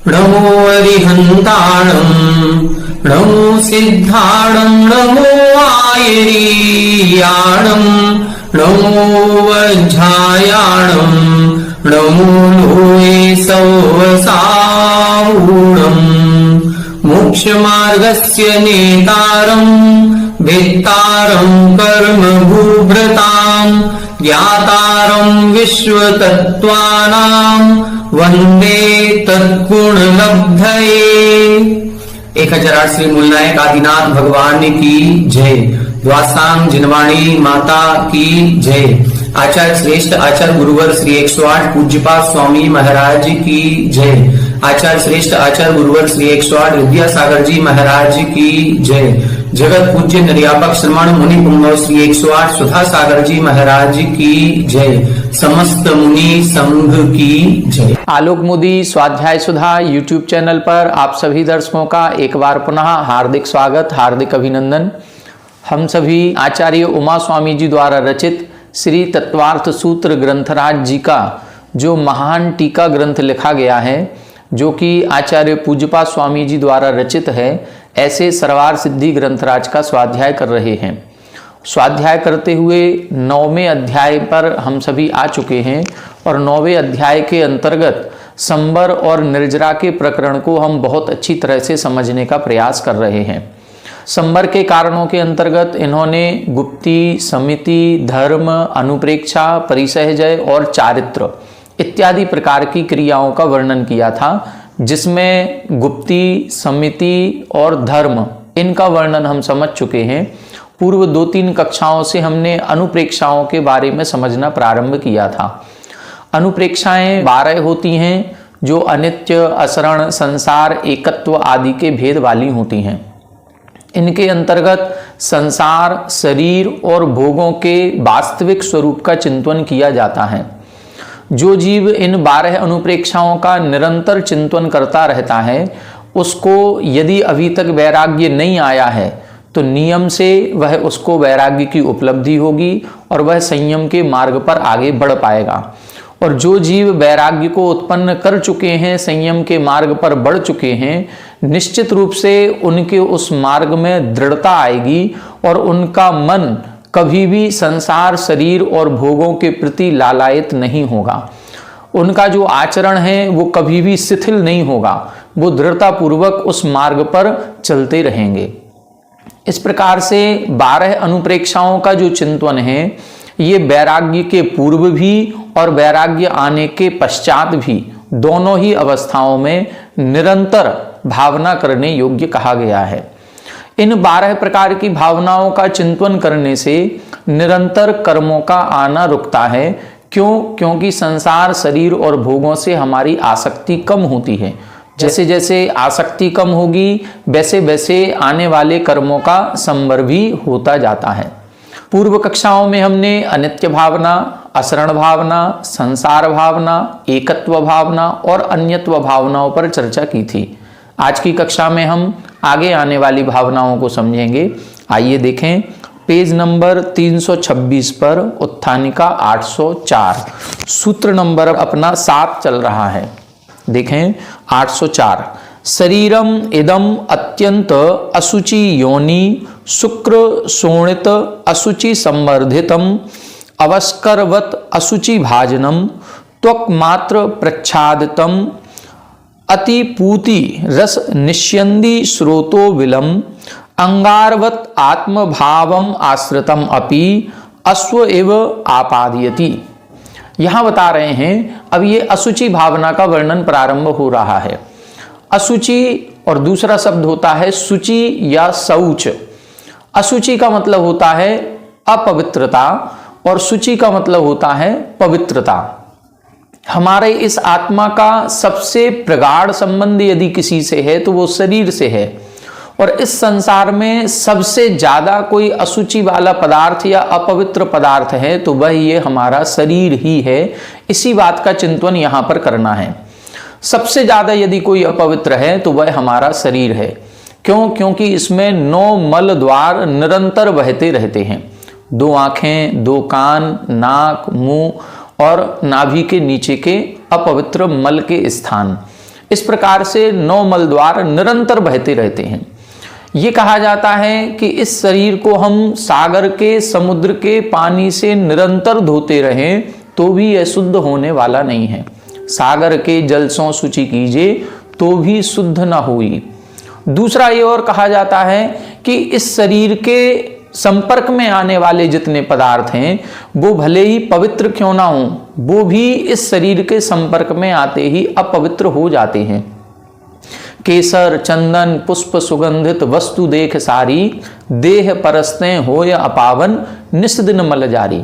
नमो अरिहन्ताणं नमो सिद्धाणं नमो आयरीयाणं नमो वज्रायाणं नमो लोये सौवसावूणं मोक्षमार्गस्य नेतारं वेत्तारं कर्मभूभृतां ज्ञातारं विश्वतत्त्वानां वंदे तत्गुणलब्धये। 1008 श्री मूलनायक आदिनाथ भगवान की जय। द्वासांग जिनवाणी माता की जय। आचार्य श्रेष्ठ आचार्य गुरुवर श्री 108 पूज्यपाद स्वामी महाराज की जय। आचार्य श्रेष्ठ आचार्य गुरुवर श्री 108 विद्यासागर जी महाराज की जय। जगत पूज्य निर्यापक श्रमण मुनि पुंगव श्री 108 सुधा सागर जी महाराज की जय। समस्त मुनि संघ की जय। आलोक मोदी स्वाध्याय सुधा यूट्यूब चैनल पर आप सभी दर्शकों का एक बार पुनः हार्दिक स्वागत, हार्दिक अभिनंदन। हम सभी आचार्य उमा स्वामी जी द्वारा रचित श्री तत्वार्थ सूत्र ग्रंथराज जी का जो महान टीका ग्रंथ लिखा गया है, जो कि आचार्य पूज्यपाद स्वामी जी द्वारा रचित है, ऐसे सर्वार सिद्धि ग्रंथराज का स्वाध्याय कर रहे हैं। स्वाध्याय करते हुए 9वें अध्याय पर हम सभी आ चुके हैं और 9वें अध्याय के अंतर्गत संबर और निर्जरा के प्रकरण को हम बहुत अच्छी तरह से समझने का प्रयास कर रहे हैं। संबर के कारणों के अंतर्गत इन्होंने गुप्ती, समिति, धर्म, अनुप्रेक्षा, परिसहजय और चारित्र इत्यादि प्रकार की क्रियाओं का वर्णन किया था, जिसमें गुप्ती, समिति और धर्म इनका वर्णन हम समझ चुके हैं। पूर्व 2-3 कक्षाओं से हमने अनुप्रेक्षाओं के बारे में समझना प्रारंभ किया था। अनुप्रेक्षाएं 12 होती हैं, जो अनित्य, असरण, संसार, एकत्व आदि के भेद वाली होती हैं। इनके अंतर्गत संसार, शरीर और भोगों के वास्तविक स्वरूप का चिंतन किया जाता है। जो जीव इन 12 अनुप्रेक्षाओं का निरंतर चिंतन करता रहता है, उसको यदि अभी तक वैराग्य नहीं आया है तो नियम से वह उसको वैराग्य की उपलब्धि होगी और वह संयम के मार्ग पर आगे बढ़ पाएगा। और जो जीव वैराग्य को उत्पन्न कर चुके हैं, संयम के मार्ग पर बढ़ चुके हैं, निश्चित रूप से उनके उस मार्ग में दृढ़ता आएगी और उनका मन कभी भी संसार, शरीर और भोगों के प्रति लालायित नहीं होगा। उनका जो आचरण है वो कभी भी शिथिल नहीं होगा, वो दृढ़ता पूर्वक उस मार्ग पर चलते रहेंगे। इस प्रकार से 12 अनुप्रेक्षाओं का जो चिंतन है, ये वैराग्य के पूर्व भी और वैराग्य आने के पश्चात भी दोनों ही अवस्थाओं में निरंतर भावना करने योग्य कहा गया है। इन 12 प्रकार की भावनाओं का चिंतन करने से निरंतर कर्मों का आना रुकता है। क्यों? क्योंकि संसार, शरीर और भोगों से हमारी आसक्ति कम होती है। जैसे जैसे आसक्ति कम होगी, वैसे वैसे आने वाले कर्मों का संवर भी होता जाता है। पूर्व कक्षाओं में हमने अनित्य भावना, असरण भावना, संसार भावना, एकत्व भावना और अन्यत्व भावनाओं पर चर्चा की थी। आज की कक्षा में हम आगे आने वाली भावनाओं को समझेंगे। आइए देखें, पेज नंबर 326 पर उत्थानिका 804, सूत्र नंबर अपना 7 चल रहा है। देखें 804, शरीरम इदम अत्यंत असुचि योनि शुक्र शोणित असुचि संवर्धितम अवस्करवत असुचि भाजनम त्वक मात्र प्रच्छादितम अतिपूति रस निष्यंदी स्रोतो विलम अंगारवत आत्मभावम आश्रितम अपि अश्व एव आपादयति। यहां बता रहे हैं, अब ये असुचि भावना का वर्णन प्रारंभ हो रहा है। असुचि और दूसरा शब्द होता है शुचि या शौच। असुचि का मतलब होता है अपवित्रता और शुचि का मतलब होता है पवित्रता। हमारे इस आत्मा का सबसे प्रगाढ़ संबंध यदि किसी से है तो वो शरीर से है, और इस संसार में सबसे ज्यादा कोई असुचि वाला पदार्थ या अपवित्र पदार्थ है तो वह ये हमारा शरीर ही है। इसी बात का चिंतन यहाँ पर करना है। सबसे ज्यादा यदि कोई अपवित्र है तो वह हमारा शरीर है। क्यों? क्योंकि इसमें 9 मल द्वार निरंतर बहते रहते हैं। 2 आंखें, 2 कान, नाक, मुंह और नाभि के नीचे के अपवित्र मल के स्थान, इस प्रकार से 9 मल द्वार निरंतर बहते रहते हैं। ये कहा जाता है कि इस शरीर को हम सागर के, समुद्र के पानी से निरंतर धोते रहें तो भी यह शुद्ध होने वाला नहीं है। सागर के जल सो शुचि कीजिए तो भी शुद्ध न हुई। दूसरा ये और कहा जाता है कि इस शरीर के संपर्क में आने वाले जितने पदार्थ हैं वो भले ही पवित्र क्यों ना हो, वो भी इस शरीर के संपर्क में आते ही अपवित्र हो जाते हैं। केसर, चंदन, पुष्प, सुगंधित वस्तु देख सारी, देह परस्तें होय अपावन, निस दिन मल जारी।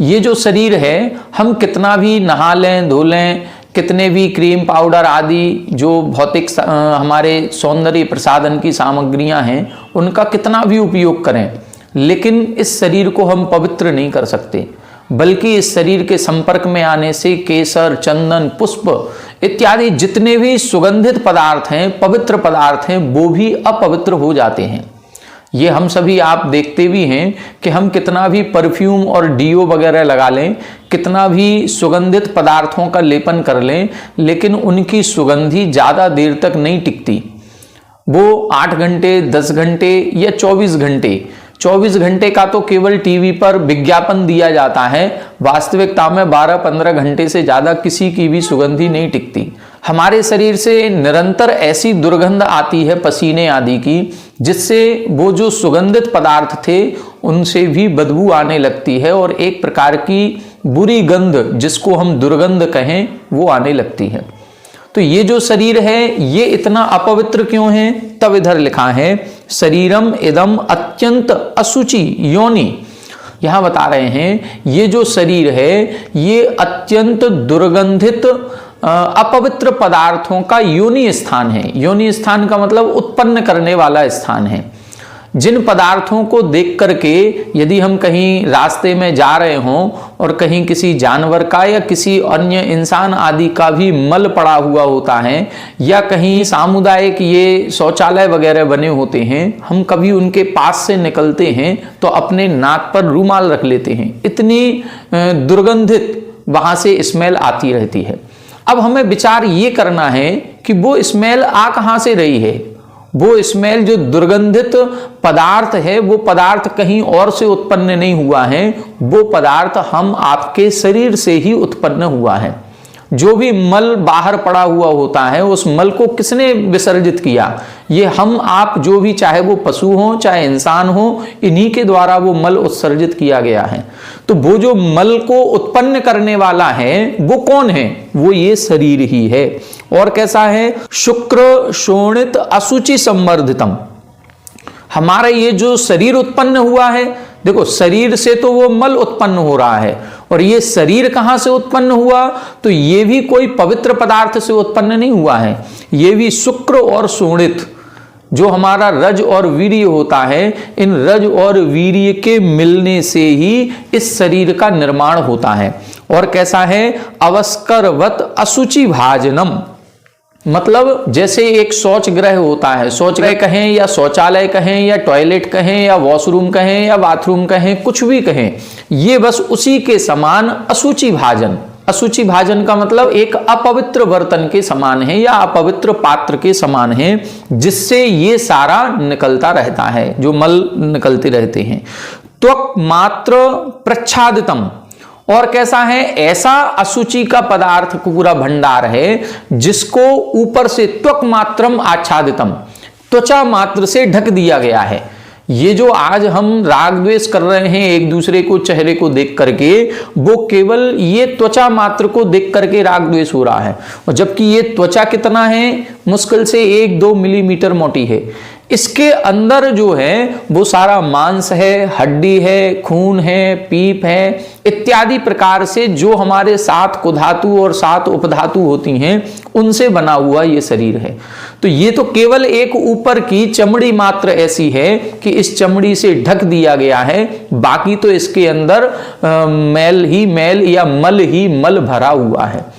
ये जो शरीर है, हम कितना भी नहा लें, धो लें, कितने भी क्रीम पाउडर आदि जो भौतिक हमारे सौंदर्य प्रसाधन की सामग्रियां हैं उनका कितना भी उपयोग करें, लेकिन इस शरीर को हम पवित्र नहीं कर सकते। बल्कि इस शरीर के संपर्क में आने से केसर, चंदन, पुष्प इत्यादि जितने भी सुगंधित पदार्थ हैं, पवित्र पदार्थ हैं, वो भी अपवित्र हो जाते हैं। ये हम सभी आप देखते भी हैं कि हम कितना भी परफ्यूम और डीओ वगैरह लगा लें, कितना भी सुगंधित पदार्थों का लेपन कर लें, लेकिन उनकी सुगंधी ज़्यादा देर तक नहीं टिकती। वो 8 घंटे, 10 घंटे या 24 घंटे, 24 घंटे का तो केवल टीवी पर विज्ञापन दिया जाता है, वास्तविकता में 12-15 घंटे से ज़्यादा किसी की भी सुगंधी नहीं टिकती। हमारे शरीर से निरंतर ऐसी दुर्गंध आती है पसीने आदि की, जिससे वो जो सुगंधित पदार्थ थे उनसे भी बदबू आने लगती है और एक प्रकार की बुरी गंध, जिसको हम दुर्गंध कहें, वो आने लगती है। तो ये जो शरीर है ये इतना अपवित्र क्यों है? तब इधर लिखा है शरीरम इदम अत्यंत असुचि योनि। यहां बता रहे हैं ये जो शरीर है ये अत्यंत दुर्गंधित अपवित्र पदार्थों का योनि स्थान है। योनि स्थान का मतलब उत्पन्न करने वाला स्थान है। जिन पदार्थों को देख करके यदि हम कहीं रास्ते में जा रहे हों और कहीं किसी जानवर का या किसी अन्य इंसान आदि का भी मल पड़ा हुआ होता है, या कहीं सामुदायिक ये शौचालय वगैरह बने होते हैं, हम कभी उनके पास से निकलते हैं तो अपने नाक पर रूमाल रख लेते हैं। इतनी दुर्गंधित वहाँ से स्मेल आती रहती है। अब हमें विचार ये करना है कि वो स्मेल आ कहाँ से रही है। वो स्मेल जो दुर्गंधित पदार्थ है वो पदार्थ कहीं और से उत्पन्न नहीं हुआ है, वो पदार्थ हम आपके शरीर से ही उत्पन्न हुआ है। जो भी मल बाहर पड़ा हुआ होता है उस मल को किसने विसर्जित किया? ये हम आप जो भी, चाहे वो पशु हो चाहे इंसान हो, इन्हीं के द्वारा वो मल उत्सर्जित किया गया है। तो वो जो मल को उत्पन्न करने वाला है वो कौन है? वो ये शरीर ही है। और कैसा है? शुक्र शोणित असुचि संवर्धितम। हमारा ये जो शरीर उत्पन्न हुआ है, देखो शरीर से तो वो मल उत्पन्न हो रहा है, और ये शरीर कहां से उत्पन्न हुआ? तो ये भी कोई पवित्र पदार्थ से उत्पन्न नहीं हुआ है। ये भी शुक्र और शोणित, जो हमारा रज और वीर्य होता है, इन रज और वीर्य के मिलने से ही इस शरीर का निर्माण होता है। और कैसा है? अवस्करवत असुचि भाजनम। मतलब जैसे एक शौच गृह होता है, शौच गृह कहें या शौचालय कहें या टॉयलेट कहें या वॉशरूम कहें या बाथरूम कहें, कुछ भी कहें, ये बस उसी के समान अशुचि भाजन। अशुचि भाजन का मतलब एक अपवित्र बर्तन के समान है या अपवित्र पात्र के समान है, जिससे ये सारा निकलता रहता है, जो मल निकलते रहते हैं। त्वक मात्र प्रच्छादितम। और कैसा है? ऐसा अशुचि का पदार्थ पूरा भंडार है जिसको ऊपर से त्वक मात्रम आच्छादितम, त्वचा मात्र से ढक दिया गया है। ये जो आज हम राग द्वेष कर रहे हैं एक दूसरे को, चेहरे को देख करके, वो केवल ये त्वचा मात्र को देख करके राग द्वेष हो रहा है। और जबकि ये त्वचा कितना है? मुश्किल से 1-2 मिलीमीटर मोटी है। इसके अंदर जो है वो सारा मांस है, हड्डी है, खून है, पीप है, इत्यादि प्रकार से जो हमारे 7 कुधातु और 7 उपधातु होती हैं उनसे बना हुआ ये शरीर है। तो ये तो केवल एक ऊपर की चमड़ी मात्र ऐसी है कि इस चमड़ी से ढक दिया गया है, बाकी तो इसके अंदर मैल ही मैल या मल ही मल भरा हुआ है।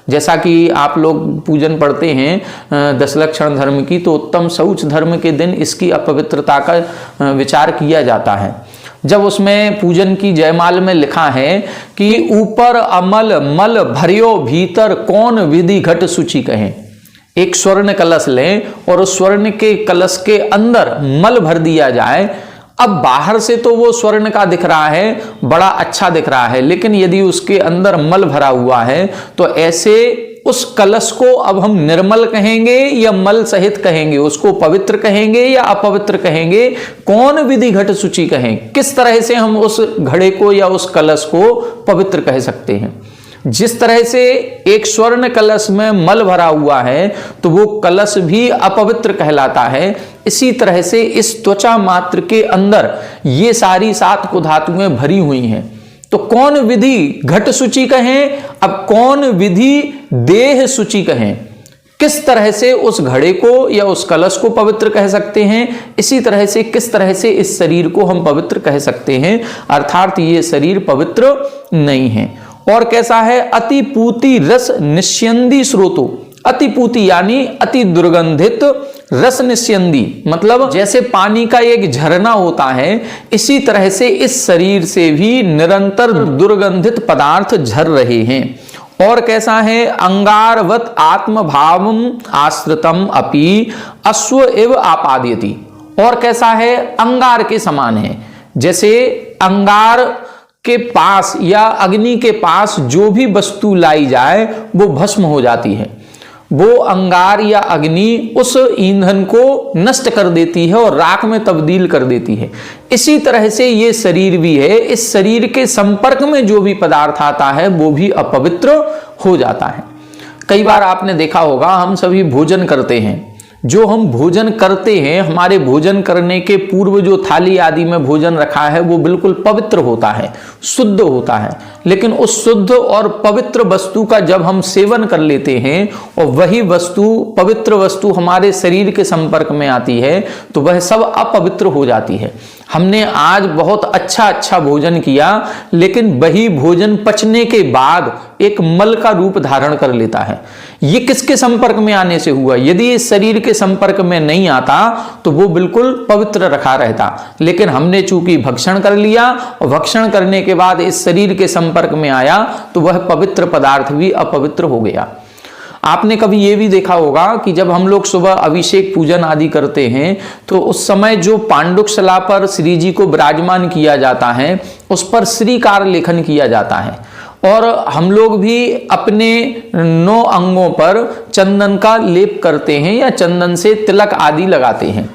जैसा कि आप लोग पूजन पढ़ते हैं 10 लक्षण धर्म की, तो उत्तम शौच धर्म के दिन इसकी अपवित्रता का विचार किया जाता है। जब उसमें पूजन की जयमाल में लिखा है कि ऊपर अमल मल भरियो भीतर कौन विधि घट सुचि कहें, एक स्वर्ण कलश लें और उस स्वर्ण के कलश के अंदर मल भर दिया जाए। अब बाहर से तो वो स्वर्ण का दिख रहा है, बड़ा अच्छा दिख रहा है, लेकिन यदि उसके अंदर मल भरा हुआ है तो ऐसे उस कलश को अब हम निर्मल कहेंगे या मल सहित कहेंगे, उसको पवित्र कहेंगे या अपवित्र कहेंगे, कौन विधि घट शुचि कहें, किस तरह से हम उस घड़े को या उस कलश को पवित्र कह सकते हैं। जिस तरह से एक स्वर्ण कलश में मल भरा हुआ है तो वो कलश भी अपवित्र कहलाता है, इसी तरह से इस त्वचा मात्र के अंदर ये सारी 7 कुधातुएं भरी हुई हैं। तो कौन विधि घट शुचि कहें, अब कौन विधि देह शुचि कहें, किस तरह से उस घड़े को या उस कलश को पवित्र कह सकते हैं, इसी तरह से किस तरह से इस शरीर को हम पवित्र कह सकते हैं, अर्थात ये शरीर पवित्र नहीं है। और कैसा है, अति पूति रस निस्यंदी स्रोतो, अति पूति यानी अति दुर्गंधित, रस निस्यंदी मतलब जैसे पानी का एक झरना होता है, इसी तरह से इस शरीर से भी निरंतर दुर्गंधित पदार्थ झर रहे हैं। और कैसा है, अंगारवत आत्मभावम आश्रितम अपि अश्व एव आपादयति, और कैसा है, अंगार के समान है। जैसे अंगार के पास या अग्नि के पास जो भी वस्तु लाई जाए वो भस्म हो जाती है, वो अंगार या अग्नि उस ईंधन को नष्ट कर देती है और राख में तब्दील कर देती है। इसी तरह से ये शरीर भी है, इस शरीर के संपर्क में जो भी पदार्थ आता है वो भी अपवित्र हो जाता है। कई बार आपने देखा होगा, हम सभी भोजन करते हैं, जो हम भोजन करते हैं, हमारे भोजन करने के पूर्व जो थाली आदि में भोजन रखा है वो बिल्कुल पवित्र होता है, शुद्ध होता है, लेकिन उस शुद्ध और पवित्र वस्तु का जब हम सेवन कर लेते हैं और वही वस्तु, पवित्र वस्तु हमारे शरीर के संपर्क में आती है तो वह सब अपवित्र हो जाती है। हमने आज बहुत अच्छा भोजन किया, लेकिन वही भोजन पचने के बाद एक मल का रूप धारण कर लेता है। ये किसके संपर्क में आने से हुआ? यदि इस शरीर के संपर्क में नहीं आता तो वो बिल्कुल पवित्र रखा रहता, लेकिन हमने चूंकि भक्षण कर लिया और भक्षण करने के बाद इस शरीर के संपर्क में आया तो वह पवित्र पदार्थ भी अपवित्र हो गया। आपने कभी ये भी देखा होगा कि जब हम लोग सुबह अभिषेक पूजन आदि करते हैं तो उस समय जो पांडुकशला पर श्री जी को विराजमान किया जाता है उस पर श्रीकार लेखन किया जाता है, और हम लोग भी अपने 9 अंगों पर चंदन का लेप करते हैं या चंदन से तिलक आदि लगाते हैं।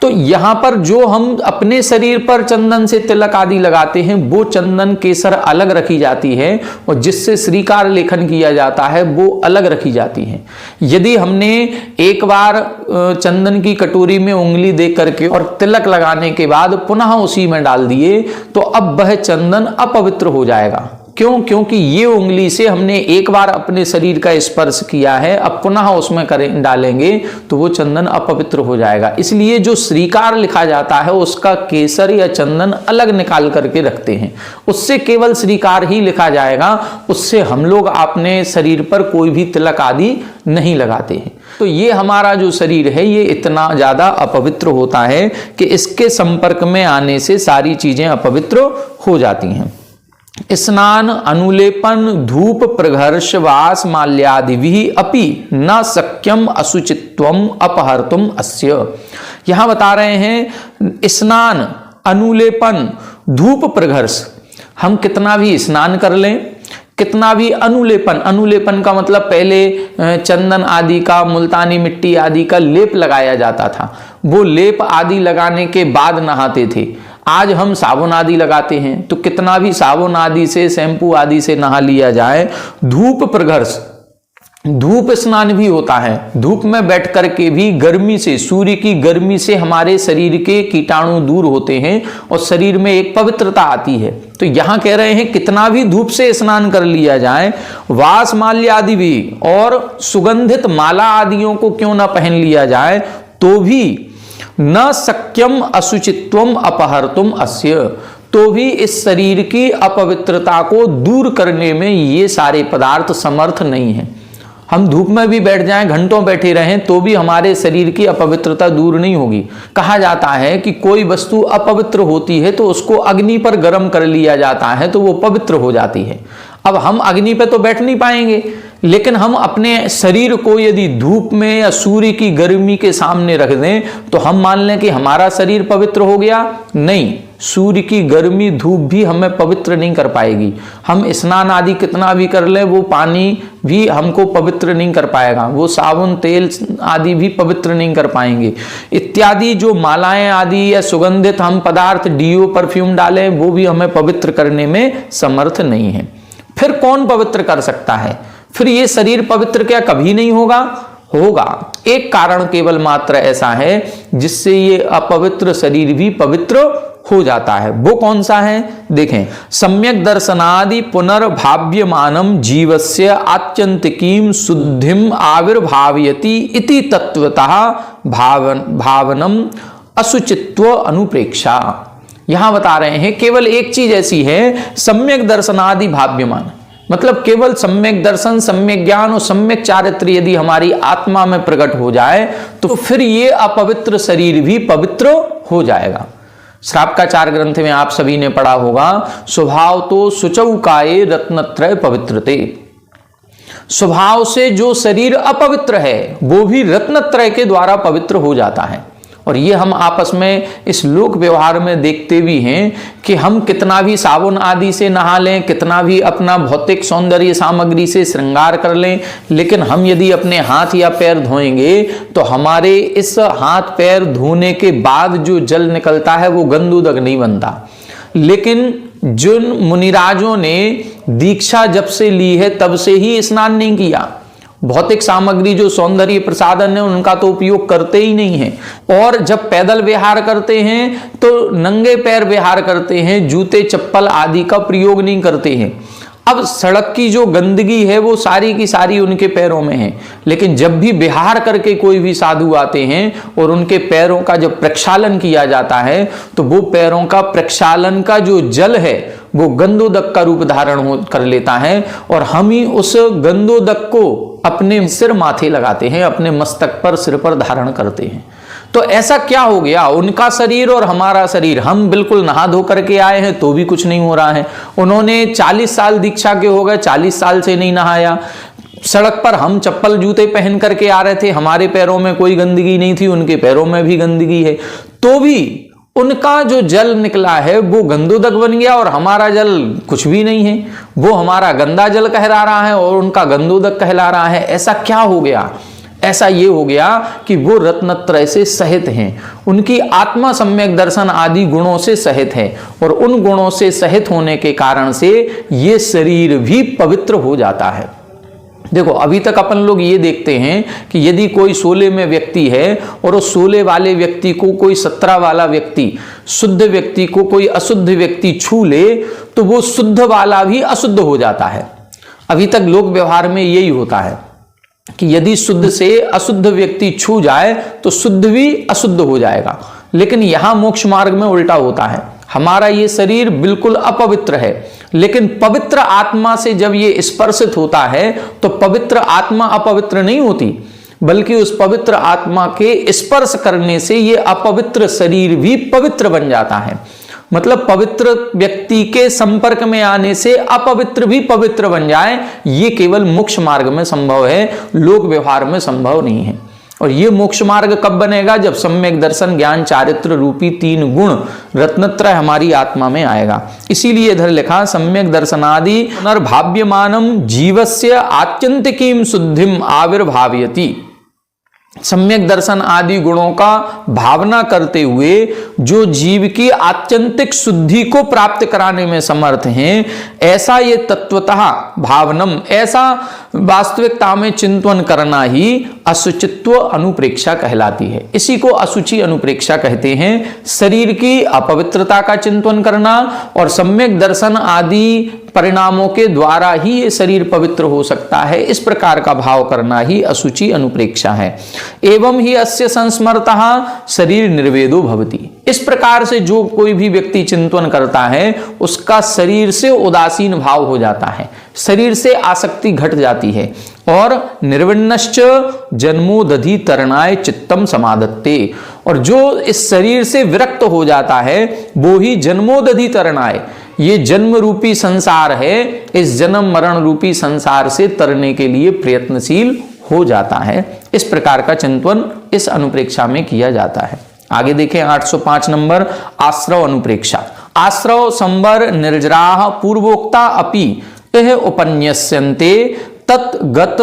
तो यहाँ पर जो हम अपने शरीर पर चंदन से तिलक आदि लगाते हैं वो चंदन केसर अलग रखी जाती है और जिससे श्रीकार लेखन किया जाता है वो अलग रखी जाती है। यदि हमने एक बार चंदन की कटोरी में उंगली दे करके और तिलक लगाने के बाद पुनः उसी में डाल दिए तो अब वह चंदन अपवित्र हो जाएगा। क्यों? क्योंकि ये उंगली से हमने एक बार अपने शरीर का स्पर्श किया है, अब पुनः उसमें डालेंगे तो वो चंदन अपवित्र हो जाएगा। इसलिए जो श्रीकार लिखा जाता है उसका केसर या चंदन अलग निकाल करके रखते हैं, उससे केवल श्रीकार ही लिखा जाएगा, उससे हम लोग अपने शरीर पर कोई भी तिलक आदि नहीं लगाते हैं। तो ये हमारा जो शरीर है ये इतना ज्यादा अपवित्र होता है कि इसके संपर्क में आने से सारी चीजें अपवित्र हो जाती हैं। स्नान, अनुलेपन, धूप, प्रघर्ष, वास, माल्यादि अपि न शक्यम अशुचित्वम अपहर्तुम अस्य। यहां बता रहे हैं स्नान, अनुलेपन, धूप, प्रघर्ष, हम कितना भी स्नान कर लें, कितना भी अनुलेपन, अनुलेपन का मतलब पहले चंदन आदि का, मुल्तानी मिट्टी आदि का लेप लगाया जाता था, वो लेप आदि लगाने के बाद नहाते थे। आज हम साबुन आदि लगाते हैं तो कितना भी साबुन आदि से, शैम्पू आदि से नहा लिया जाए। धूप, प्रघर्ष, धूप स्नान भी होता है, धूप में बैठ करके भी गर्मी से, सूर्य की गर्मी से हमारे शरीर के कीटाणु दूर होते हैं और शरीर में एक पवित्रता आती है। तो यहां कह रहे हैं कितना भी धूप से स्नान कर लिया जाए। वास, माल्य आदि भी, और सुगंधित माला आदियों को क्यों ना पहन लिया जाए तो भी न शक्यम अशुचित्वम अपहर्तुम अस्य, तो भी इस शरीर की अपवित्रता को दूर करने में ये सारे पदार्थ समर्थ नहीं है। हम धूप में भी बैठ जाएं, घंटों बैठे रहें तो भी हमारे शरीर की अपवित्रता दूर नहीं होगी। कहा जाता है कि कोई वस्तु अपवित्र होती है तो उसको अग्नि पर गर्म कर लिया जाता है तो वो पवित्र हो जाती है। अब हम अग्नि पे तो बैठ नहीं पाएंगे, लेकिन हम अपने शरीर को यदि धूप में या सूर्य की गर्मी के सामने रख दें तो हम मान लें कि हमारा शरीर पवित्र हो गया। नहीं, सूर्य की गर्मी धूप भी हमें पवित्र नहीं कर पाएगी। हम स्नान आदि कितना भी कर लें वो पानी भी हमको पवित्र नहीं कर पाएगा, वो साबुन तेल आदि भी पवित्र नहीं कर पाएंगे। इत्यादि जो मालाएं आदि या सुगंधित हम पदार्थ डीओ परफ्यूम डालें वो भी हमें पवित्र करने में समर्थ नहीं है। फिर कौन पवित्र कर सकता है? फिर ये शरीर पवित्र क्या कभी नहीं होगा? होगा। एक कारण केवल मात्र ऐसा है जिससे ये अपवित्र शरीर भी पवित्र हो जाता है। वो कौन सा है? देखें, सम्यक दर्शनादि पुनर्भाव्यमानम जीवस्य आत्यंतिकीम शुद्धिम आविर्भावयति इति तत्वतः भावनम असुचित्व अनुप्रेक्षा। यहां बता रहे हैं केवल एक चीज ऐसी है, सम्यक दर्शनादि भाव्यमान, मतलब केवल सम्यक दर्शन, सम्यक ज्ञान और सम्यक चारित्र यदि हमारी आत्मा में प्रकट हो जाए तो फिर ये अपवित्र शरीर भी पवित्र हो जाएगा। श्रावकाचार ग्रंथ में आप सभी ने पढ़ा होगा, स्वभाव तो सुचौकाये रत्नत्रय पवित्रते। स्वभाव से जो शरीर अपवित्र है वो भी रत्नत्रय के द्वारा पवित्र हो जाता है। और ये हम आपस में इस लोक व्यवहार में देखते भी हैं कि हम कितना भी साबुन आदि से नहा लें, कितना भी अपना भौतिक सौंदर्य सामग्री से श्रृंगार कर लें, लेकिन हम यदि अपने हाथ या पैर धोएंगे तो हमारे इस हाथ पैर धोने के बाद जो जल निकलता है वो गंदुदक नहीं बनता। लेकिन जिन मुनिराजों ने दीक्षा जब से ली है तब से ही स्नान नहीं किया, भौतिक सामग्री जो सौंदर्य प्रसाधन है उनका तो उपयोग करते ही नहीं है, और जब पैदल विहार करते हैं तो नंगे पैर विहार करते हैं, जूते चप्पल आदि का प्रयोग नहीं करते हैं। अब सड़क की जो गंदगी है वो सारी की सारी उनके पैरों में है, लेकिन जब भी विहार करके कोई भी साधु आते हैं और उनके पैरों का जब प्रक्षालन किया जाता है तो वो पैरों का प्रक्षालन का जो जल है वो गंदोदक का रूप धारण कर लेता है, और हम ही उस गंदोदक को अपने सिर माथे लगाते हैं, अपने मस्तक पर सिर पर धारण करते हैं। तो ऐसा क्या हो गया, उनका शरीर और हमारा शरीर, हम बिल्कुल नहा धो करके आए हैं तो भी कुछ नहीं हो रहा है। उन्होंने 40 साल दीक्षा के हो गए, 40 साल से नहीं नहाया। सड़क पर हम चप्पल जूते पहन करके आ रहे थे, हमारे पैरों में कोई गंदगी नहीं थी, उनके पैरों में भी गंदगी है, तो भी उनका जो जल निकला है वो गंदोदक बन गया और हमारा जल कुछ भी नहीं है। वो हमारा गंदा जल कहला रहा है और उनका गंदोदक कहला रहा है। ऐसा क्या हो गया? ऐसा ये हो गया कि वो रत्नत्रय से सहित हैं, उनकी आत्मा सम्यक दर्शन आदि गुणों से सहित है, और उन गुणों से सहित होने के कारण से ये शरीर भी पवित्र हो जाता है। देखो, अभी तक अपन लोग ये देखते हैं कि यदि कोई 16 में व्यक्ति है और उस 16 वाले व्यक्ति को कोई 17 वाला व्यक्ति, शुद्ध व्यक्ति को कोई अशुद्ध व्यक्ति छू ले तो वो शुद्ध वाला भी अशुद्ध हो जाता है। अभी तक लोक व्यवहार में यही होता है कि यदि शुद्ध से अशुद्ध व्यक्ति छू जाए तो शुद्ध भी अशुद्ध हो जाएगा, लेकिन यहां मोक्ष मार्ग में उल्टा होता है। हमारा ये शरीर बिल्कुल अपवित्र है, लेकिन पवित्र आत्मा से जब ये स्पर्शित होता है तो पवित्र आत्मा अपवित्र नहीं होती, बल्कि उस पवित्र आत्मा के स्पर्श करने से ये अपवित्र शरीर भी पवित्र बन जाता है। मतलब पवित्र व्यक्ति के संपर्क में आने से अपवित्र भी पवित्र बन जाए, ये केवल मोक्ष मार्ग में संभव है, लोक व्यवहार में संभव नहीं है। और ये मोक्ष मार्ग कब बनेगा? जब सम्यक दर्शन ज्ञान चारित्र रूपी 3 गुण रत्नत्रय हमारी आत्मा में आएगा। इसीलिए इधर लिखा, सम्यक दर्शनादि पुनर्भाव्यमानम जीवस्य आत्यंतिकीम शुद्धिम आविर्भावयति। सम्यक दर्शन आदि गुणों का भावना करते हुए जो जीव की आत्यंतिक शुद्धि को प्राप्त कराने में समर्थ हैं, ऐसा ये तत्वतः भावनम, ऐसा वास्तविकता में चिंतन करना ही असुचित्व अनुप्रेक्षा कहलाती है। इसी को असुचि अनुप्रेक्षा कहते हैं। शरीर की अपवित्रता का चिंतन करना और सम्यक दर्शन आदि परिणामों के द्वारा ही ये शरीर पवित्र हो सकता है, इस प्रकार का भाव करना ही असुचि अनुप्रेक्षा है। एवं ही अस्य संस्मर्तः शरीर निर्वेदो भवति। इस प्रकार से जो कोई भी व्यक्ति चिंतन करता है उसका शरीर से उदासीन भाव हो जाता है, शरीर से आसक्ति घट जाती है, और निर्विण्णश्च जन्मोदधि तरणाय चित्तम समादत्ते। और जो इस शरीर से विरक्त हो जाता है वो ही जन्मोदधि तरणाय, ये जन्म रूपी संसार है, इस जन्म मरण रूपी संसार से तरने के लिए प्रयत्नशील हो जाता है। इस प्रकार का चिंतन इस अनुप्रेक्षा में किया जाता है। आगे देखें 805 नंबर आश्रव अनुप्रेक्षा। आश्रव संवर निर्जराः पूर्वोक्ता अपि यह उपन्यस्यन्ते तत्गत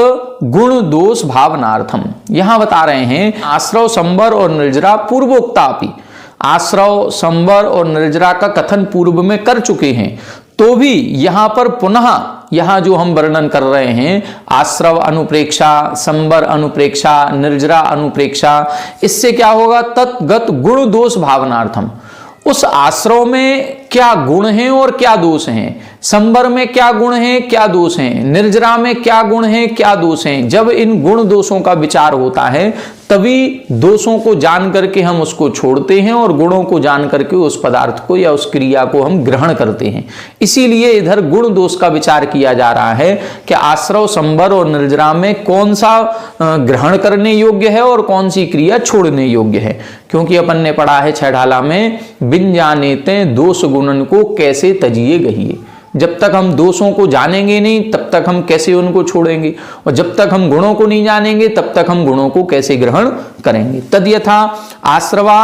गुण दोष भावनार्थम। यहां बता रहे हैं आश्रव संवर और निर्जरा पूर्वोक्ता अपि, आश्रव संवर और निर्जरा का कथन पूर्व में कर चुके हैं, तो भी यहां पर पुनः यहां जो हम वर्णन कर रहे हैं आश्रव अनुप्रेक्षा, संवर अनुप्रेक्षा, निर्जरा अनुप्रेक्षा, इससे क्या होगा, तत्गत गुण दोष भावनार्थम, उस आश्रव में क्या गुण हैं और क्या दोष हैं, संवर में क्या गुण हैं क्या दोष हैं, निर्जरा में क्या गुण हैं क्या दोष हैं। जब इन गुण दोषों का विचार होता है तभी दोषों को जान करके हम उसको छोड़ते हैं और गुणों को जान करके उस पदार्थ को या उस क्रिया को हम ग्रहण करते हैं। इसीलिए इधर गुण दोष का विचार किया जा रहा है कि आश्रव, संवर और निर्जरा में कौन सा ग्रहण करने योग्य है और कौन सी क्रिया छोड़ने योग्य है। क्योंकि अपन ने पढ़ा है छह ढाला में, बिन जानेते दोष गुणन को कैसे तजिए गहिए। जब तक हम दोषों को जानेंगे नहीं तब तक हम कैसे उनको छोड़ेंगे, और जब तक हम गुणों को नहीं जानेंगे तब तक हम गुणों को कैसे ग्रहण करेंगे। तद्यथा आश्रवा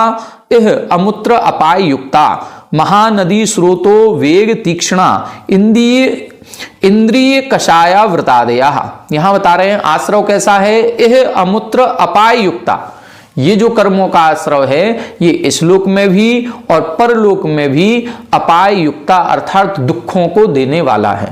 इह अमूत्र अपाय युक्ता महानदी स्रोतो वेग तीक्ष्णा इंद्रिय कषाया वृतादया। यहां बता रहे हैं आश्रव कैसा है, यह अमूत्र अपाय युक्ता, ये जो कर्मों का आश्रव है ये इस लोक में भी और परलोक में भी अपाय युक्ता अर्थात दुखों को देने वाला है।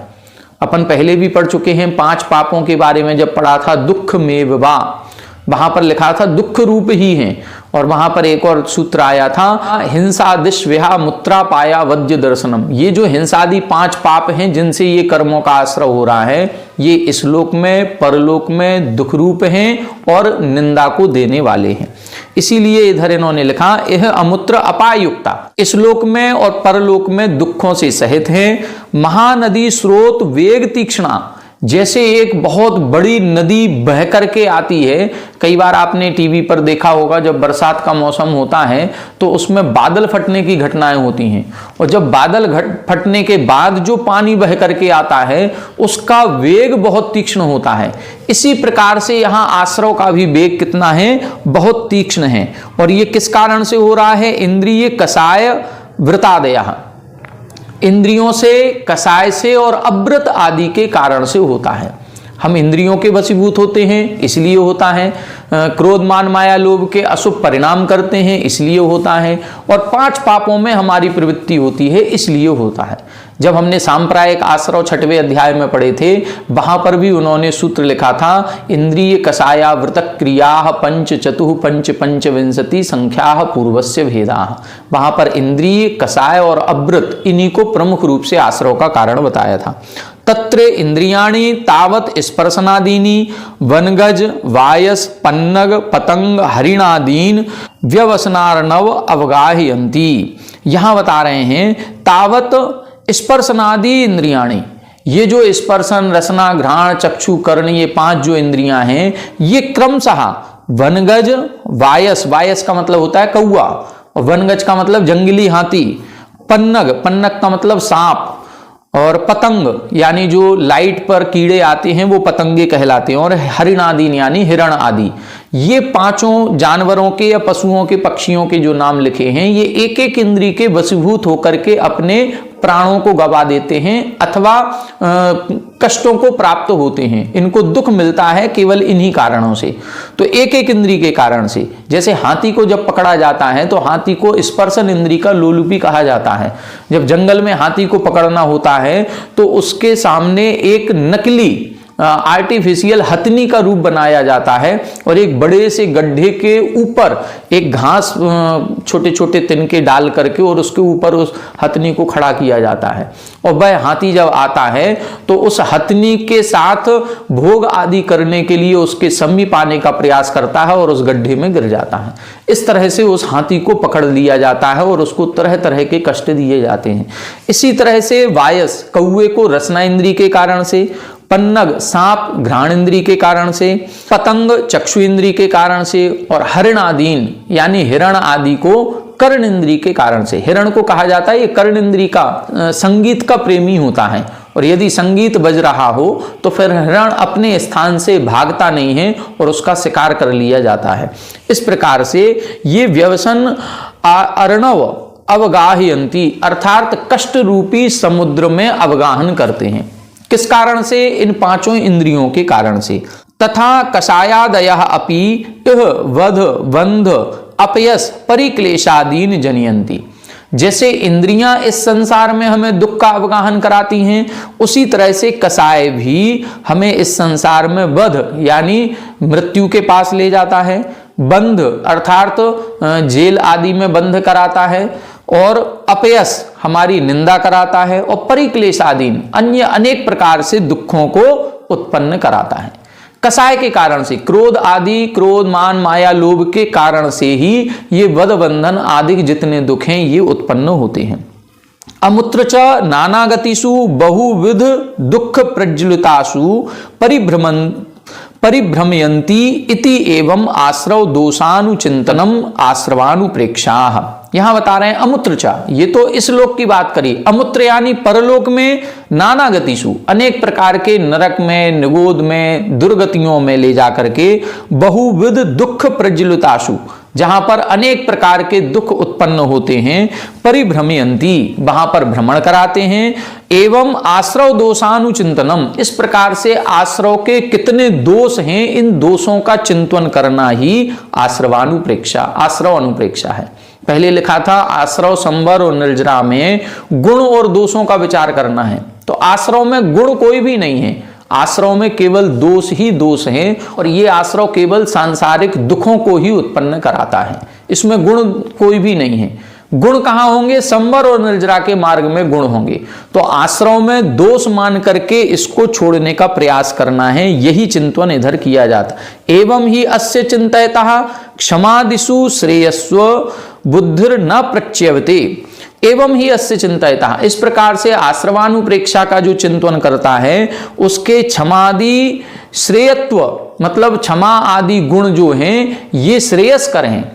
अपन पहले भी पढ़ चुके हैं 5 पापों के बारे में, जब पढ़ा था दुख में विवा, वहां पर लिखा था दुख रूप ही है, और वहां पर एक और सूत्र आया था हिंसा दिश्विहा मुत्रा पाया वज्य दर्शनम। ये जो हिंसादि 5 पाप हैं जिनसे ये कर्मों का आश्रव हो रहा है, ये इस लोक में परलोक में दुख रूप हैं और निंदा को देने वाले हैं। इसीलिए इधर इन्होंने लिखा यह अमूत्र अपायुक्ता, इस लोक में और परलोक में दुखों से सहित है। महानदी स्रोत वेग तीक्ष्णा, जैसे एक बहुत बड़ी नदी बह करके आती है। कई बार आपने टीवी पर देखा होगा जब बरसात का मौसम होता है तो उसमें बादल फटने की घटनाएं होती हैं, और जब बादल फटने के बाद जो पानी बह करके आता है उसका वेग बहुत तीक्ष्ण होता है। इसी प्रकार से यहाँ आश्रव का भी वेग कितना है, बहुत तीक्ष्ण है। और ये किस कारण से हो रहा है, इंद्रिय कषाय वृतादयः, इंद्रियों से, कषाय से और अव्रत आदि के कारण से होता है। हम इंद्रियों के वशीभूत होते हैं इसलिए होता है, क्रोध मान माया लोभ के अशुभ परिणाम करते हैं इसलिए होता है, और 5 पापों में हमारी प्रवृत्ति होती है इसलिए होता है। जब हमने सांप्रायिक आश्रव 6वें अध्याय में पढ़े थे वहां पर भी उन्होंने सूत्र लिखा था इंद्रिय कषाया वृत क्रिया पंच चतुः पंच पंचविंशति संख्या पूर्वस्य भेदा। वहां पर इंद्रिय, कषाय और अवृत इन्हीं को प्रमुख रूप से आश्रव का कारण बताया था। तत्र इंद्रियाणि तावत स्पर्शनादीनि वनगज वायस पन्नग पतंग हरिणादीन व्यवसनार्णव अवगाहयन्ति। यहां बता रहे हैं तावत स्पर्शनादि इंद्रियाणि, ये जो स्पर्शन, रसना, घ्राण, चक्षु, कर्ण, ये 5 जो इंद्रियां हैं ये क्रमशः वनगज वायस, वायस का मतलब होता है कौआ, और वनगज का मतलब जंगली हाथी, पन्नग, पन्नग का मतलब सांप, और पतंग यानी जो लाइट पर कीड़े आते हैं वो पतंगे कहलाते हैं, और हरिणादीन यानी हिरण आदि। ये 5 जानवरों के या पशुओं के, पक्षियों के जो नाम लिखे हैं ये एक एक इंद्रिय के वशीभूत होकर के अपने प्राणों को गवा देते हैं अथवा कष्टों को प्राप्त होते हैं। इनको दुख मिलता है केवल इन्हीं कारणों से, तो एक एक इंद्रिय के कारण से। जैसे हाथी को जब पकड़ा जाता है तो हाथी को स्पर्शन इंद्रिय का लोलुपी कहा जाता है। जब जंगल में हाथी को पकड़ना होता है तो उसके सामने एक नकली आर्टिफिशियल हथनी का रूप बनाया जाता है, और एक बड़े से गड्ढे के ऊपर एक घास छोटे छोटे तिनके डाल करके और उसके ऊपर उस हथनी को खड़ा किया जाता है, और वह हाथी जब आता है तो उस हथनी के साथ भोग आदि करने के लिए उसके समीप आने का प्रयास करता है और उस गड्ढे में गिर जाता है। इस तरह से उस हाथी को पकड़ लिया जाता है और उसको तरह तरह के कष्ट दिए जाते हैं। इसी तरह से वायस, कौए को रसना इंद्रिय के कारण से, पन्नग सांप घ्राण इंद्रिय के कारण से, पतंग चक्षु इंद्रिय के कारण से, और हरिणादीन यानी हिरण आदि को कर्ण इंद्री के कारण से। हिरण को कहा जाता है ये कर्ण इंद्री का संगीत का प्रेमी होता है, और यदि संगीत बज रहा हो तो फिर हिरण अपने स्थान से भागता नहीं है और उसका शिकार कर लिया जाता है। इस प्रकार से ये व्यवसन अर्णव अवगाहयंती अर्थात कष्ट रूपी समुद्र में अवगाहन करते हैं। किस कारण से? इन पांचों इंद्रियों के कारण से। तथा कषायादयः अपि इह वध बंध अपयस परिक्लेशादीन जनयंती। जैसे इंद्रियां इस संसार में हमें दुख का अवगाहन कराती हैं, उसी तरह से कषाय भी हमें इस संसार में वध यानी मृत्यु के पास ले जाता है, बंध अर्थात जेल आदि में बंध कराता है, और अपयस हमारी निंदा कराता है, और परिक्लेशादीन अन्य अनेक प्रकार से दुखों को उत्पन्न कराता है। कषाय के कारण से, क्रोध आदि, क्रोध मान माया लोभ के कारण से ही ये वध बंधन आदि जितने दुख हैं ये उत्पन्न होते हैं। अमुत्र च नानागतिषु बहुविध दुख प्रज्वलितासु परिभ्रमयंती इति एवं आश्रव दोषानुचिंतनम आश्रवानुप्रेक्षाः। यहां बता रहे हैं अमुत्रचा, ये तो इस लोक की बात करी। अमुत्र यानी परलोक में नाना गतिषु अनेक प्रकार के नरक में, निगोद में, दुर्गतियों में ले जाकर के बहुविध दुख प्रज्वलितासु जहां पर अनेक प्रकार के दुख उत्पन्न होते हैं, परिभ्रमयंती वहां पर भ्रमण कराते हैं, एवं आश्रव दोषानुचिंतनम इस प्रकार से आश्रव के कितने दोष हैं इन दोषों का चिंतन करना ही आश्रवानुप्रेक्षा आश्रव अनुप्रेक्षा है। पहले लिखा था आश्रव संवर और निर्जरा में गुण और दोषों का विचार करना है, तो आश्रव में गुण कोई भी नहीं है, आश्रव में केवल दोष ही दोष हैं, और ये आश्रव केवल सांसारिक दुखों को ही उत्पन्न कराता है, इसमें गुण कोई भी नहीं है। गुण कहाँ होंगे? संवर और निर्जरा के मार्ग में गुण होंगे। तो आश्रव में दोष मान करके इसको छोड़ने का प्रयास करना है, यही चिंतन इधर किया जाता। एवं ही अस्य चिंतयतः क्षमादिषु श्रेयस्व बुद्धिर न प्रच्यवते। एवं ही अस्य चिंतयतः इस प्रकार से आश्रवानुप्रेक्षा का जो चिंतन करता है उसके क्षमादि श्रेयत्व मतलब क्षमा आदि गुण जो हैं ये श्रेयस्कर हैं।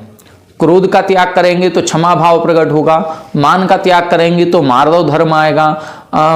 क्रोध का त्याग करेंगे तो क्षमा भाव प्रकट होगा, मान का त्याग करेंगे तो मार्दव धर्म आएगा,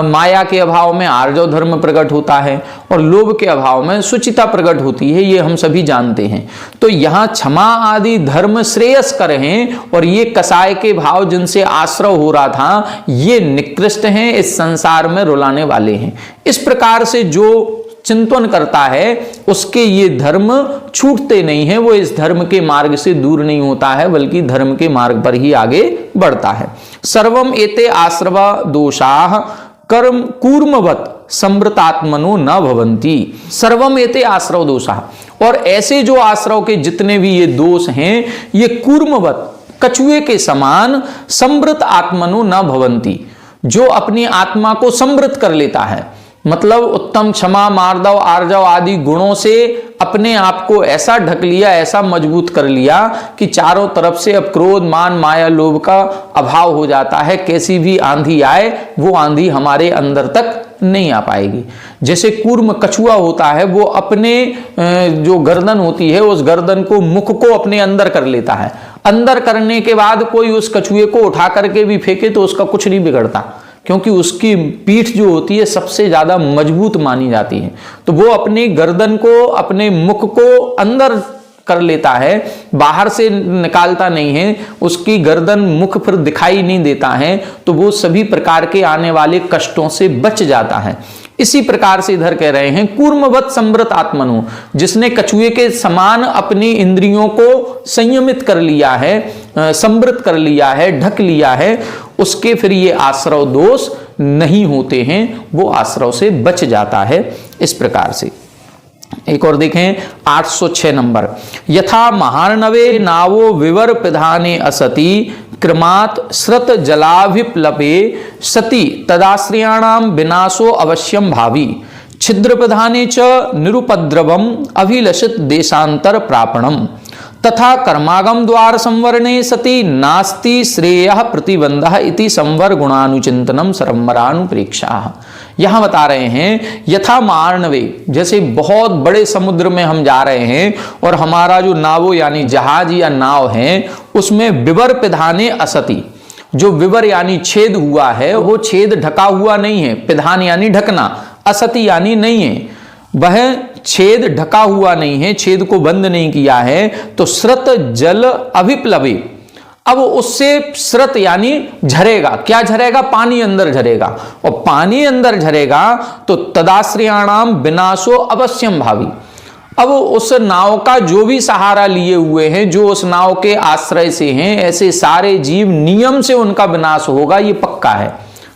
माया के अभाव में आर्जव धर्म प्रकट होता है, और लोभ के अभाव में सुचिता प्रकट होती है, ये हम सभी जानते हैं। तो यहाँ क्षमा आदि धर्म श्रेयस्कर हैं, और ये कषाय के भाव जिनसे आश्रव हो रहा था ये निकृष्ट हैं, इस संसार में रुलाने वाले हैं। इस प्रकार से जो चिंतन करता है उसके ये धर्म छूटते नहीं है, वो इस धर्म के मार्ग से दूर नहीं होता है बल्कि धर्म के मार्ग पर ही आगे बढ़ता है। सर्वम एते आश्रव दोषाः कर्म कूर्मवत समृतात्मनो न भवन्ति। सर्वम एते आश्रव दोषाः, और ऐसे जो आश्रव के जितने भी ये दोष हैं ये कूर्मवत कछुए के समान समृत आत्मनो न भवन्ति, जो अपनी आत्मा को समृत कर लेता है, मतलब उत्तम क्षमा मार्दव आर्जव आदि गुणों से अपने आप को ऐसा ढक लिया, ऐसा मजबूत कर लिया कि चारों तरफ से अब क्रोध मान माया लोभ का अभाव हो जाता है। कैसी भी आंधी आए वो आंधी हमारे अंदर तक नहीं आ पाएगी। जैसे कूर्म कछुआ होता है वो अपने जो गर्दन होती है उस गर्दन को मुख को अपने अंदर कर लेता है, अंदर करने के बाद कोई उस कछुए को उठा करके भी फेंके तो उसका कुछ नहीं बिगड़ता, क्योंकि उसकी पीठ जो होती है सबसे ज्यादा मजबूत मानी जाती है। तो वो अपनी गर्दन को अपने मुख को अंदर कर लेता है, बाहर से निकालता नहीं है, उसकी गर्दन मुख फिर दिखाई नहीं देता है, तो वो सभी प्रकार के आने वाले कष्टों से बच जाता है। इसी प्रकार से इधर कह रहे हैं कूर्मवत समृत आत्मनो, जिसने कछुए के समान अपनी इंद्रियों को संयमित कर लिया है, समृत कर लिया है, ढक लिया है, उसके फिर ये आश्रव दोष नहीं होते हैं, वो आश्रव से बच जाता है। इस प्रकार से एक और देखें 806 नंबर, यथा महार्णवे नावो विवर पिधाने असति क्रमात् श्रत जलाभिप्लपे सति तदाश्रयाणाम विनाशो अवश्यम भावी छिद्र प्रधाने च निरुपद्रवम अभिलषित देशांतर प्रापणम तथा कर्मागम द्वार संवरणे सति नास्ति श्रेयः प्रतिबंधः इति संवर गुणानुचिंतनम सरम्बरानुप्रेक्षा। यहां बता रहे हैं यथा मार्णवे, जैसे बहुत बड़े समुद्र में हम जा रहे हैं और हमारा जो नावो यानी जहाज या नाव है उसमें विवर पिधाने असति, जो विवर यानी छेद हुआ है वो छेद ढका हुआ नहीं है, पिधान यानी ढकना, असति यानी नहीं है, वह छेद ढका हुआ नहीं है, छेद को बंद नहीं किया है, तो स्रत जल अभिप्लवे, अब उससे स्रत यानी झरेगा, क्या झरेगा, पानी अंदर झरेगा, और पानी अंदर झरेगा तो तदाश्रयाणाम विनाशो अवश्यम भावी, अब उस नाव का जो भी सहारा लिए हुए हैं, जो उस नाव के आश्रय से हैं, ऐसे सारे जीव नियम से उनका विनाश होगा, ये पक्का है।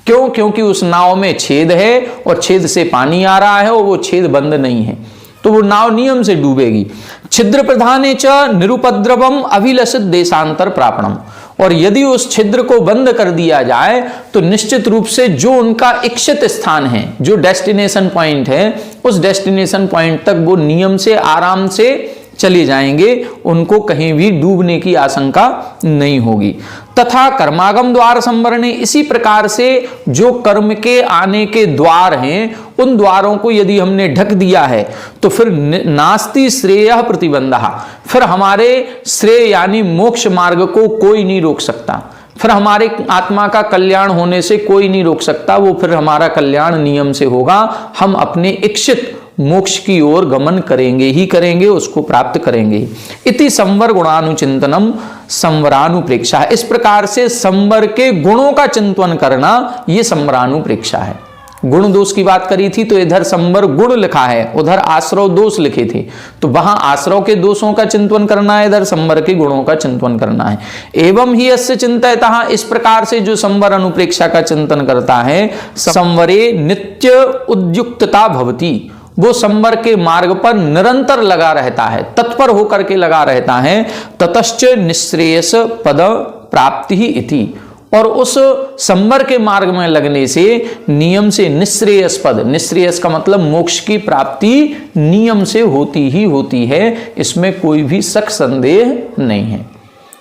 क्यों? क्योंकि उस नाव में छेद है और छेद से पानी आ रहा है और वो छेद बंद नहीं है, तो वो नाव नियम से डूबेगी। छिद्र प्रधाने च निरुपद्रवम अभिलषित देशांतर प्रापणम, और यदि उस छिद्र को बंद कर दिया जाए तो निश्चित रूप से जो उनका इच्छित स्थान है, जो डेस्टिनेशन पॉइंट है, उस डेस्टिनेशन पॉइंट तक वो नियम से आराम से चले जाएंगे, उनको कहीं भी डूबने की आशंका नहीं होगी। तथा कर्मागम द्वार संवरणे, इसी प्रकार से जो कर्म के आने के द्वार हैं उन द्वारों को यदि हमने ढक दिया है तो फिर नास्ति श्रेय प्रतिबंधः, फिर हमारे श्रेय यानी मोक्ष मार्ग को कोई नहीं रोक सकता, फिर हमारे आत्मा का कल्याण होने से कोई नहीं रोक सकता, वो फिर हमारा कल्याण नियम से होगा, हम अपने इच्छित मोक्ष की ओर गमन करेंगे ही करेंगे, उसको प्राप्त करेंगे। इति संवर गुणानुचिंतनम संवरानुप्रेक्षा, इस प्रकार से संवर के गुणों का चिंतन करना ये संवरानुप्रेक्षा है। गुण दोष की बात करी थी तो इधर संवर गुण लिखा है, उधर आश्रव दोष लिखे थे, तो वहां आश्रव के दोषों का चिंतन करना है, इधर संवर के गुणों का चिंतन करना है। एवं ही अस्य चिंतयतः, इस प्रकार से जो संवर अनुप्रेक्षा का चिंतन करता है, संवरे नित्य उद्युक्तता भवति, वो संवर के मार्ग पर निरंतर लगा रहता है, तत्पर होकर के लगा रहता है। ततश्च निःश्रेयस पद प्राप्ति ही इति, और उस संवर के मार्ग में लगने से नियम से निःश्रेयस पद, निःश्रेयस का मतलब मोक्ष की प्राप्ति नियम से होती ही होती है, इसमें कोई भी शक संदेह नहीं है।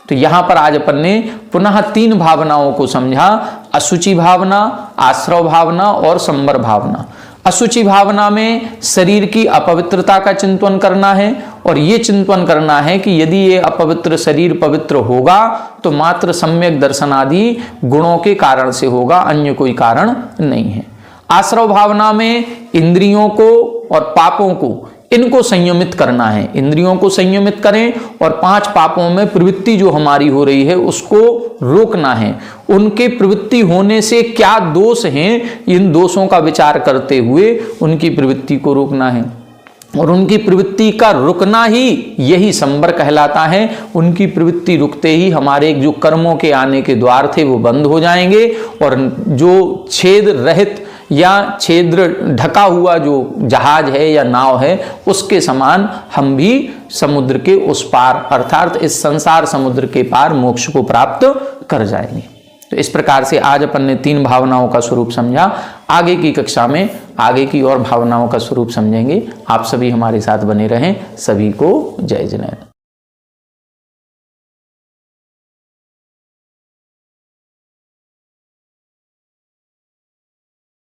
तो यहां पर आज अपन ने पुनः 3 भावनाओं को समझा, अशुचि भावना, आश्रव भावना और संवर भावना। अशुचि भावना में शरीर की अपवित्रता का चिंतन करना है, और ये चिंतन करना है कि यदि ये अपवित्र शरीर पवित्र होगा तो मात्र सम्यक दर्शन आदि गुणों के कारण से होगा, अन्य कोई कारण नहीं है। आश्रव भावना में इंद्रियों को और पापों को, इनको संयमित करना है, इंद्रियों को संयमित करें और 5 पापों में प्रवृत्ति जो हमारी हो रही है उसको रोकना है। उनके प्रवृत्ति होने से क्या दोष हैं, इन दोषों का विचार करते हुए उनकी प्रवृत्ति को रोकना है, और उनकी प्रवृत्ति का रुकना ही यही संवर कहलाता है। उनकी प्रवृत्ति रुकते ही हमारे जो कर्मों के आने के द्वार थे वो बंद हो जाएंगे, और जो छेद रहित या छेद्र ढका हुआ जो जहाज है या नाव है उसके समान हम भी समुद्र के उस पार अर्थात इस संसार समुद्र के पार मोक्ष को प्राप्त कर जाएंगे। तो इस प्रकार से आज अपन ने 3 भावनाओं का स्वरूप समझा। आगे की कक्षा में आगे की और भावनाओं का स्वरूप समझेंगे। आप सभी हमारे साथ बने रहें। सभी को जय जिनेन्द्र।